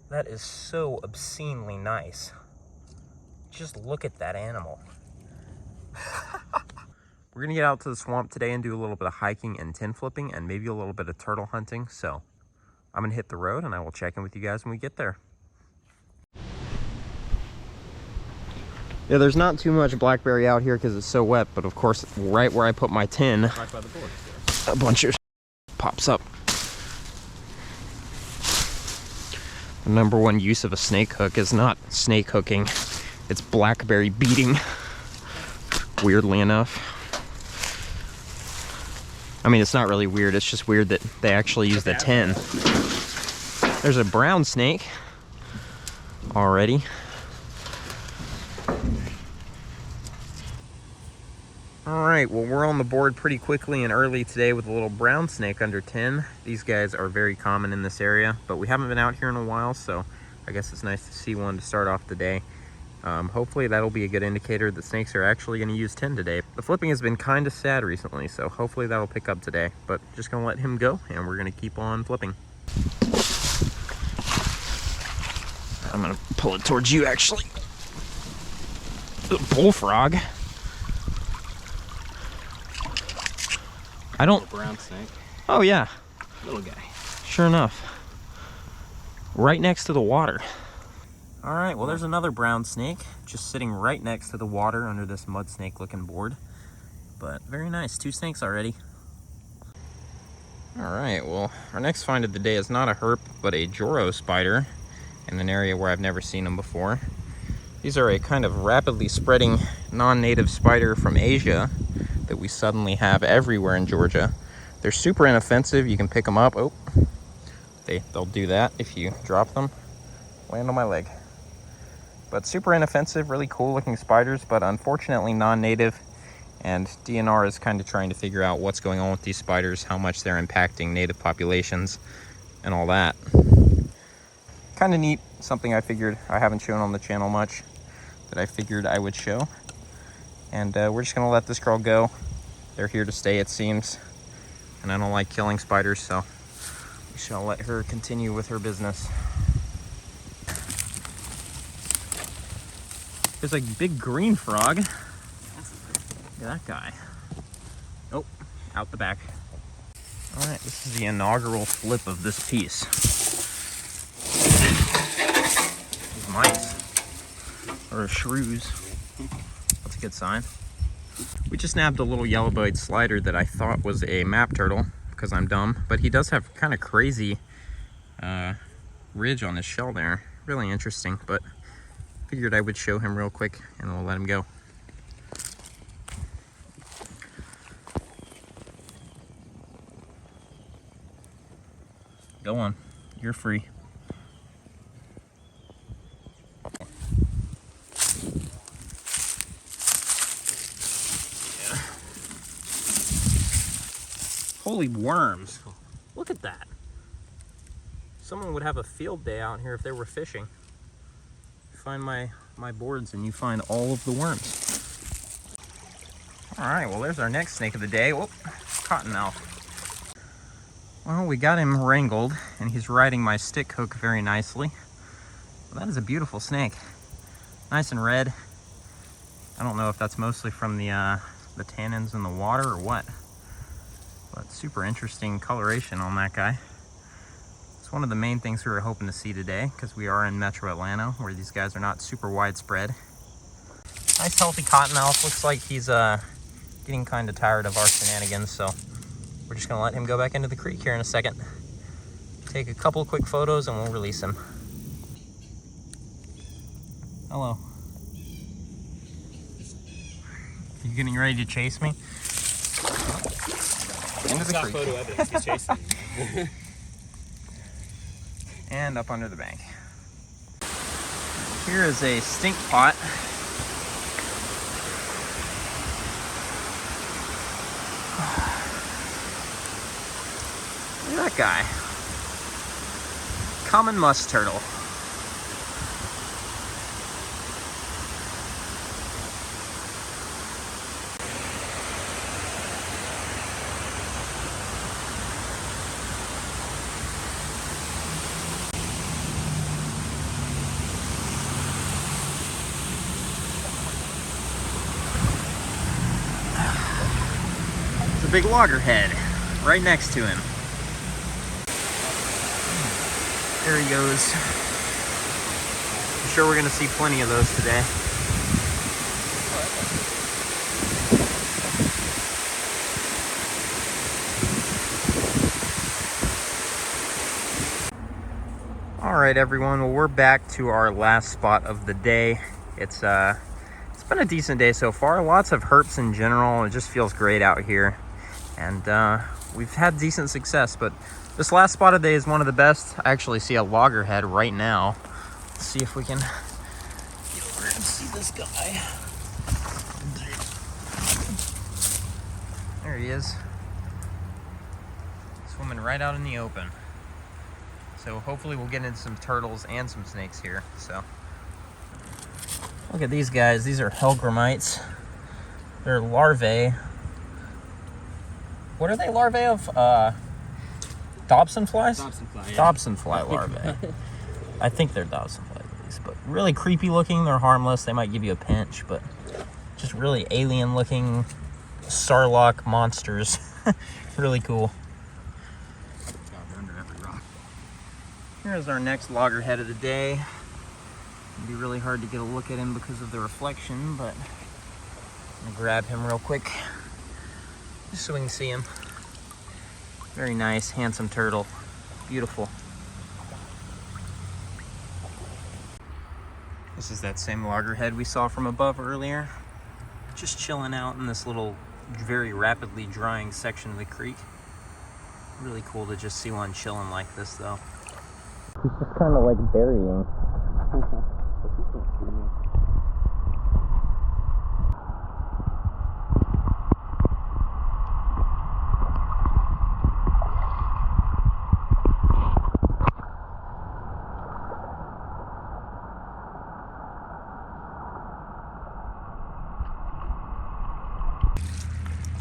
That is so obscenely nice. Just look at that animal. We're gonna get out to the swamp today and do a little bit of hiking and tin flipping and maybe a little bit of turtle hunting. So I'm gonna hit the road and I will check in with you guys when we get there. Yeah, there's not too much blackberry out here because it's so wet, but of course, right where I put my tin, right by the board, a bunch of pops up. The #1 use of a snake hook is not snake hooking, it's blackberry beating, weirdly enough. I mean, it's not really weird, it's just weird that they actually use the tin. There's a brown snake already. Alright, well, we're on the board pretty quickly and early today with a little brown snake under 10. These guys are very common in this area, but we haven't been out here in a while, so I guess it's nice to see one to start off the day. Hopefully that'll be a good indicator that snakes are actually going to use 10 today. The flipping has been kind of sad recently, so hopefully that'll pick up today. But just going to let him go, and we're going to keep on flipping. I'm going to pull it towards you, actually. The bullfrog. I don't... Brown snake. Oh, yeah. Little guy. Sure enough. Right next to the water. All right, well, there's another brown snake just sitting right next to the water under this mud snake looking board. But very nice, 2 snakes already. All right, well, our next find of the day is not a herp, but a Joro spider in an area where I've never seen them before. These are a kind of rapidly spreading non-native spider from Asia that we suddenly have everywhere in Georgia. They're super inoffensive. You can pick them up. Oh, they'll do that if you drop them. Land on my leg. But super inoffensive, really cool looking spiders, but unfortunately non-native. And DNR is kind of trying to figure out what's going on with these spiders, how much they're impacting native populations and all that. Kind of neat, something I figured I haven't shown on the channel much that I figured I would show. And we're just gonna let this girl go. They're here to stay, it seems. And I don't like killing spiders, so we shall let her continue with her business. There's a big green frog. Look at that guy. Oh, out the back. All right, this is the inaugural flip of this piece. These mice, or shrews. That's a good sign. We just nabbed a little yellow-bellied slider that I thought was a map turtle because I'm dumb, but he does have kind of crazy ridge on his shell there. Really interesting, but figured I would show him real quick and we'll let him go. Go on, you're free. Holy worms. Look at that. Someone would have a field day out here if they were fishing. You find my boards and you find all of the worms. All right, well, there's our next snake of the day. Whoop, Cottonmouth. Well, we got him wrangled and he's riding my stick hook very nicely. Well, that is a beautiful snake. Nice and red. I don't know if that's mostly from the tannins in the water or what. But super interesting coloration on that guy. It's one of the main things we were hoping to see today because we are in Metro Atlanta where these guys are not super widespread. Nice healthy cottonmouth. Looks like he's getting kind of tired of our shenanigans, so we're just gonna let him go back into the creek here in a second. Take a couple quick photos and we'll release him. Hello. You getting ready to chase me? Into the creek. Photo evidence. He's chasing me. And up under the bank. Here is a stink pot. Look at that guy. Common musk turtle. a big loggerhead right next to him. There he goes. I'm sure we're gonna see plenty of those today. All right, everyone. Well, we're back to our last spot of the day. It's been a decent day so far. Lots of herps in general. It just feels great out here, and we've had decent success. But this last spot of the day is one of the best. I actually see a loggerhead right now. Let's see if we can get over and see this guy. There he is, swimming right out in the open. So hopefully we'll get into some turtles and some snakes here. So look at these guys. These are Helgramites. They're larvae. What are they larvae of? Dobson flies? Dobson fly, yeah. Dobson fly larvae. I think they're Dobson flies at least, but really creepy looking. They're harmless. They might give you a pinch, but just really alien looking starlock monsters. Really cool. Here's our next loggerhead of the day. It'd be really hard to get a look at him because of the reflection, but I'm gonna grab him real quick just so we can see him. Very nice, handsome turtle. Beautiful. This is that same loggerhead we saw from above earlier. Just chilling out in this little, very rapidly drying section of the creek. Really cool to just see one chilling like this, though. He's just kind of like burying.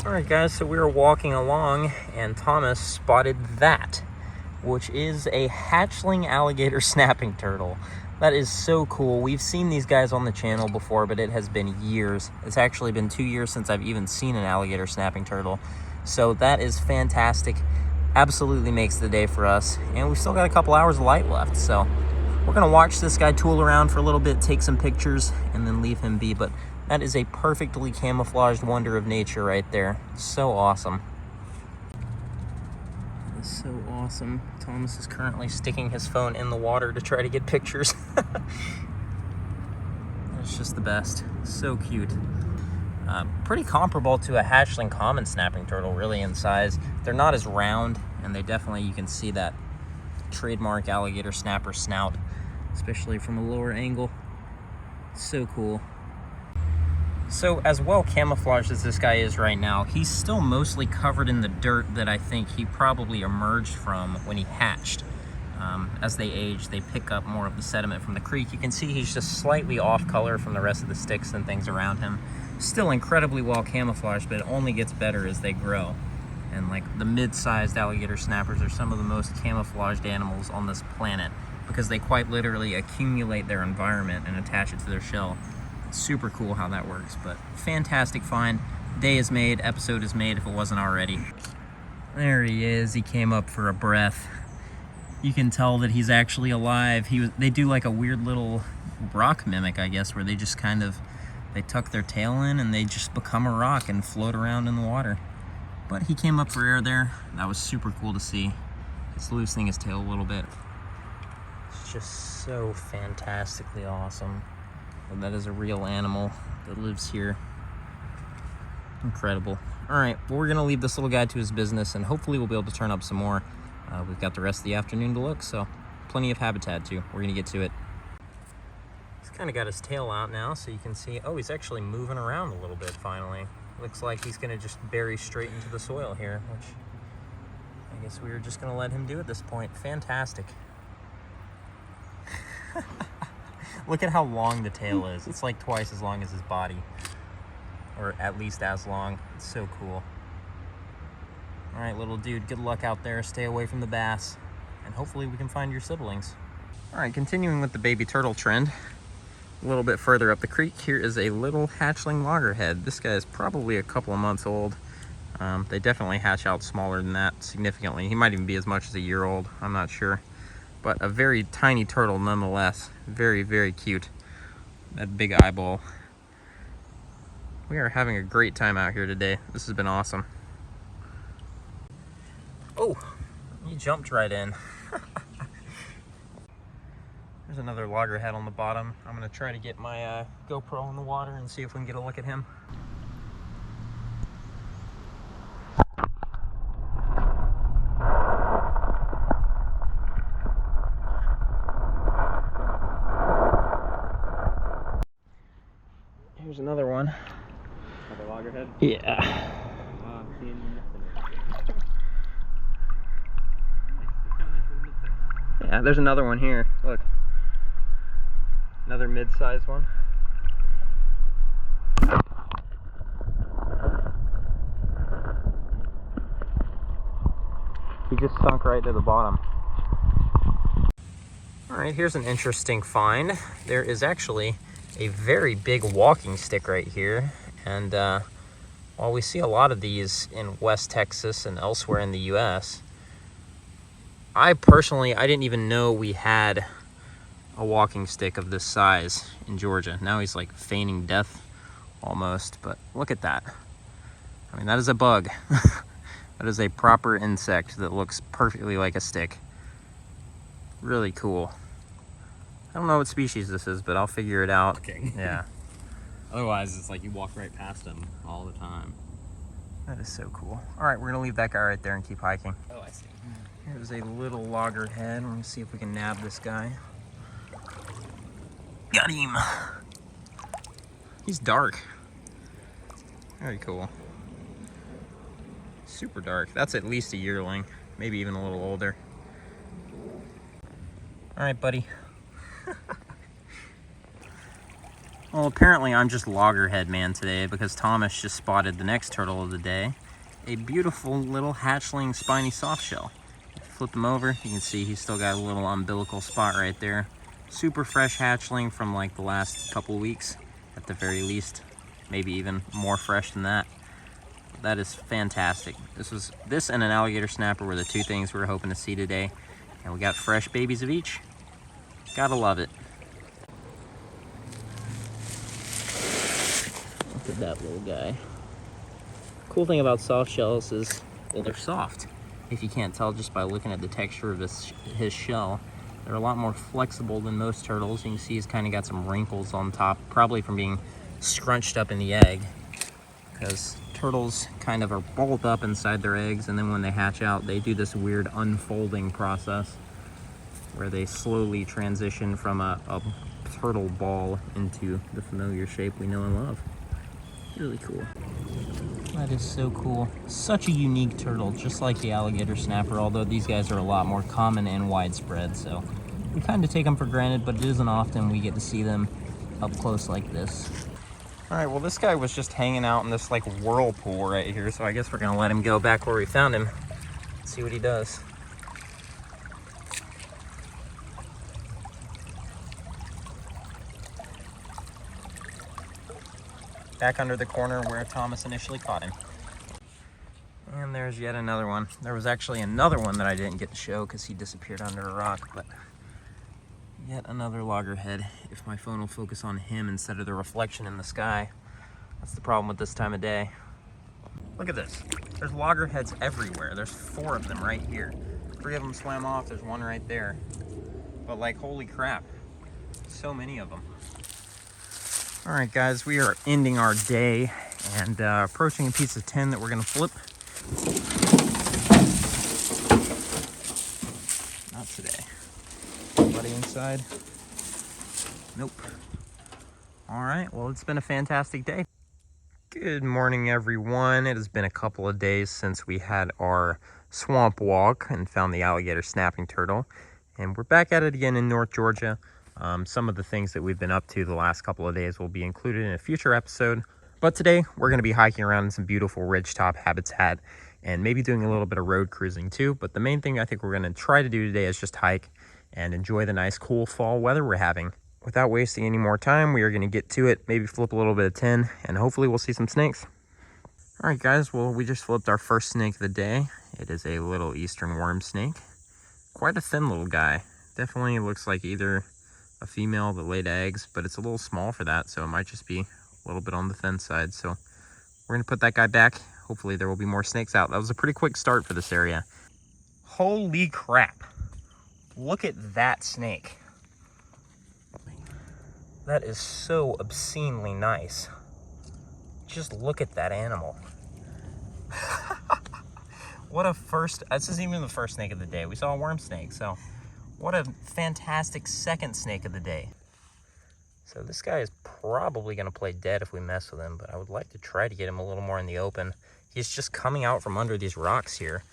Alright guys, so we were walking along and Thomas spotted that, which is a hatchling alligator snapping turtle. That is so cool. We've seen these guys on the channel before, but it has been years. It's actually been 2 years since I've even seen an alligator snapping turtle. So that is fantastic. Absolutely makes the day for us. And we've still got a couple hours of light left. So we're gonna watch this guy tool around for a little bit, take some pictures, and then leave him be. But that is a perfectly camouflaged wonder of nature right there. So awesome. So awesome. Thomas is currently sticking his phone in the water to try to get pictures. It's just the best. So cute. Pretty comparable to a hatchling common snapping turtle, really, in size. They're not as round, and they definitely, you can see that trademark alligator snapper snout, especially from a lower angle. So cool. So as well camouflaged as this guy is right now, he's still mostly covered in the dirt that I think he probably emerged from when he hatched. As they age, they pick up more of the sediment from the creek. You can see he's just slightly off color from the rest of the sticks and things around him. Still incredibly well camouflaged, but it only gets better as they grow. And like the mid-sized alligator snappers are some of the most camouflaged animals on this planet because they quite literally accumulate their environment and attach it to their shell. Super cool how that works, but fantastic find. Day is made, episode is made if it wasn't already. There he is. He came up for a breath. You can tell that he's actually alive. They do like a weird little rock mimic, I guess, where they just kind of, they tuck their tail in and they just become a rock and float around in the water. But he came up for air there. That was super cool to see. It's loosening his tail a little bit. It's just so fantastically awesome. And that is a real animal that lives here. Incredible. All right, well, we're gonna leave this little guy to his business and hopefully we'll be able to turn up some more. We've got the rest of the afternoon to look, so plenty of habitat too. We're gonna get to it. He's kind of got his tail out now, so you can see, oh, he's actually moving around a little bit finally. Looks like he's gonna just bury straight into the soil here, which I guess we were just gonna let him do at this point. Fantastic. Look at how long the tail is. It's like twice as long as his body, or at least as long. It's so cool. All right, little dude, good luck out there. Stay away from the bass, and hopefully we can find your siblings. All right, continuing with the baby turtle trend, a little bit further up the creek, here is a little hatchling loggerhead. This guy is probably a couple of months old. They definitely hatch out smaller than that significantly. He might even be as much as a year old, I'm not sure. But a very tiny turtle nonetheless. Very, very cute. That big eyeball. We are having a great time out here today. This has been awesome. Oh, you jumped right in. There's another loggerhead on the bottom. I'm gonna try to get my GoPro in the water and see if we can get a look at him. Here's another one. Another loggerhead? Yeah. I'm seeing nothing. Yeah, there's another one here. Look. Another mid-sized one. He just sunk right to the bottom. All right, here's an interesting find. There is actually a very big walking stick right here. And while we see a lot of these in West Texas and elsewhere in the US, I didn't even know we had a walking stick of this size in Georgia. Now he's like feigning death almost, but look at that. I mean, that is a bug. That is a proper insect that looks perfectly like a stick. Really cool. I don't know what species this is, but I'll figure it out. Okay. Yeah. Otherwise, it's like you walk right past them all the time. That is so cool. All right, we're gonna leave that guy right there and keep hiking. Oh, I see. Here's a little loggerhead. We're gonna see if we can nab this guy. Got him. He's dark. Very cool. Super dark. That's at least a yearling, maybe even a little older. All right, buddy. Well, apparently I'm just loggerhead man today because Thomas just spotted the next turtle of the day. A beautiful little hatchling spiny softshell. Flip him over, you can see he's still got a little umbilical spot right there. Super fresh hatchling from like the last couple weeks at the very least. Maybe even more fresh than that. That is fantastic. This and an alligator snapper were the two things we were hoping to see today. And we got fresh babies of each. Gotta love it. Look at that little guy. Cool thing about soft shells is, well, they're soft. If you can't tell just by looking at the texture of his shell, they're a lot more flexible than most turtles. You can see he's kind of got some wrinkles on top, probably from being scrunched up in the egg, because turtles kind of are balled up inside their eggs, and then when they hatch out, they do this weird unfolding process where they slowly transition from a turtle ball into the familiar shape we know and love. Really cool. That is so cool. Such a unique turtle, just like the alligator snapper, although these guys are a lot more common and widespread, so we kind of take them for granted, but it isn't often we get to see them up close like this. All right, well, this guy was just hanging out in this like whirlpool right here, so I guess we're gonna let him go back where we found him. See what he does. Back under the corner where Thomas initially caught him. And there's yet another one. There was actually another one that I didn't get to show because he disappeared under a rock, but yet another loggerhead. If my phone will focus on him instead of the reflection in the sky. That's the problem with this time of day. Look at this. There's loggerheads everywhere. There's 4 of them right here. 3 of them swam off. There's one right there. But like, holy crap. So many of them. All right, guys, we are ending our day and approaching a piece of tin that we're gonna flip. Not today. Anybody inside? Nope. All right, well, it's been a fantastic day. Good morning, everyone. It has been a couple of days since we had our swamp walk and found the alligator snapping turtle. And we're back at it again in North Georgia. Some of the things that we've been up to the last couple of days will be included in a future episode. But today, we're going to be hiking around in some beautiful ridgetop habitat and maybe doing a little bit of road cruising too. But the main thing I think we're going to try to do today is just hike and enjoy the nice, cool fall weather we're having. Without wasting any more time, we are going to get to it, maybe flip a little bit of tin, and hopefully we'll see some snakes. All right, guys, well, we just flipped our first snake of the day. It is a little eastern worm snake. Quite a thin little guy. Definitely looks like either a female that laid eggs, but it's a little small for that, so it might just be a little bit on the thin side. So we're gonna put that guy back. Hopefully there will be more snakes out. That was a pretty quick start for this area. Holy crap. Look at that snake. That is so obscenely nice. Just look at that animal. What a first, this isn't even the first snake of the day. We saw a worm snake, so what a fantastic second snake of the day. So this guy is probably gonna play dead if we mess with him, but I would like to try to get him a little more in the open. He's just coming out from under these rocks here,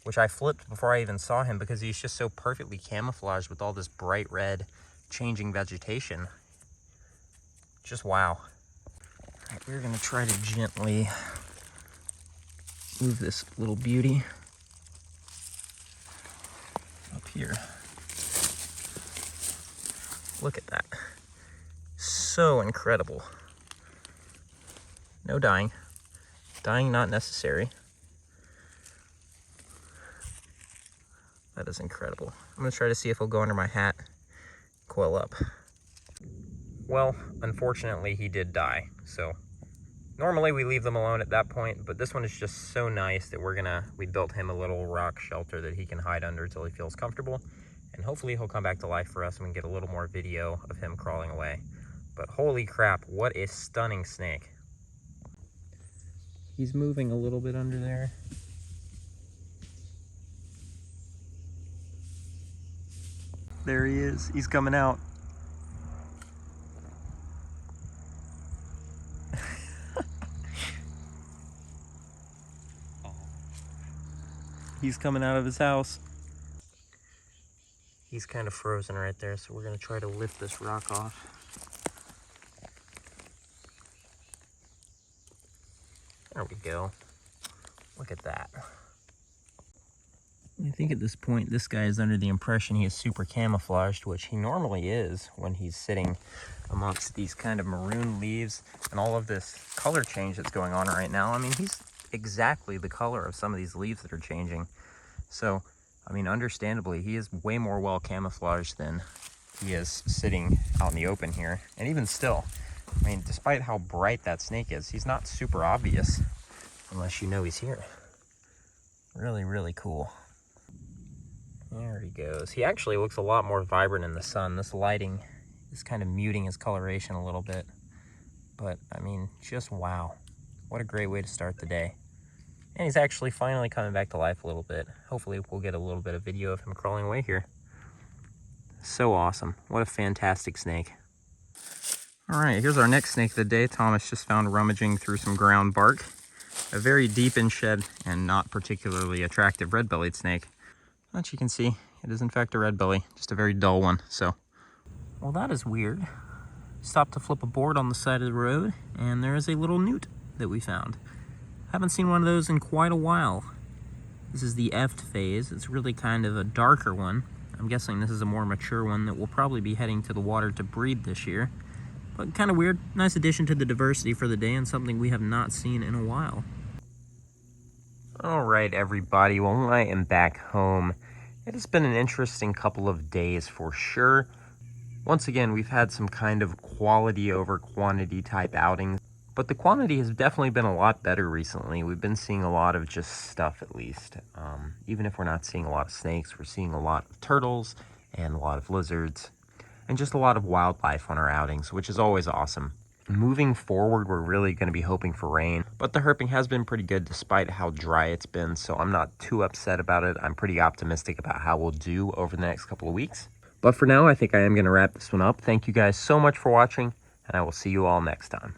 which I flipped before I even saw him because he's just so perfectly camouflaged with all this bright red changing vegetation. Just wow. All right, we're gonna try to gently move this little beauty up here. Look at that. So incredible. No dying. Dying not necessary. That is incredible. I'm gonna try to see if he'll go under my hat, coil up. Well, unfortunately he did die, so normally we leave them alone at that point, but this one is just so nice that we built him a little rock shelter that he can hide under till he feels comfortable, and hopefully he'll come back to life for us and we can get a little more video of him crawling away. But holy crap, what a stunning snake. He's moving a little bit under there. There he is, he's coming out. He's coming out of his house. He's kind of frozen right there, so we're gonna try to lift this rock off. There we go. Look at that. I think at this point, this guy is under the impression he is super camouflaged, which he normally is when he's sitting amongst these kind of maroon leaves and all of this color change that's going on right now. I mean, he's exactly the color of some of these leaves that are changing. So, I mean, understandably, he is way more well camouflaged than he is sitting out in the open here. And even still, I mean, despite how bright that snake is, he's not super obvious unless you know he's here. Really, really cool. There he goes. He actually looks a lot more vibrant in the sun. This lighting is kind of muting his coloration a little bit. But, I mean, just wow. What a great way to start the day. And he's actually finally coming back to life a little bit. Hopefully we'll get a little bit of video of him crawling away here. So awesome. What a fantastic snake. All right, here's our next snake of the day. Thomas just found rummaging through some ground bark. A very deep inshed and not particularly attractive red-bellied snake. As you can see, it is in fact a red belly, just a very dull one. So, well, that is weird. Stopped to flip a board on the side of the road, and there is a little newt that we found. Haven't seen one of those in quite a while. This is the eft phase. It's really kind of a darker one. I'm guessing this is a more mature one that will probably be heading to the water to breed this year. But kind of weird. Nice addition to the diversity for the day and something we have not seen in a while. All right, everybody. Well, I am back home. It has been an interesting couple of days for sure. Once again, we've had some kind of quality over quantity type outings, but the quantity has definitely been a lot better recently. We've been seeing a lot of just stuff, at least. Even if we're not seeing a lot of snakes, we're seeing a lot of turtles and a lot of lizards and just a lot of wildlife on our outings, which is always awesome. Moving forward, we're really going to be hoping for rain, but the herping has been pretty good despite how dry it's been, so I'm not too upset about it. I'm pretty optimistic about how we'll do over the next couple of weeks. But for now, I think I am going to wrap this one up. Thank you guys so much for watching, and I will see you all next time.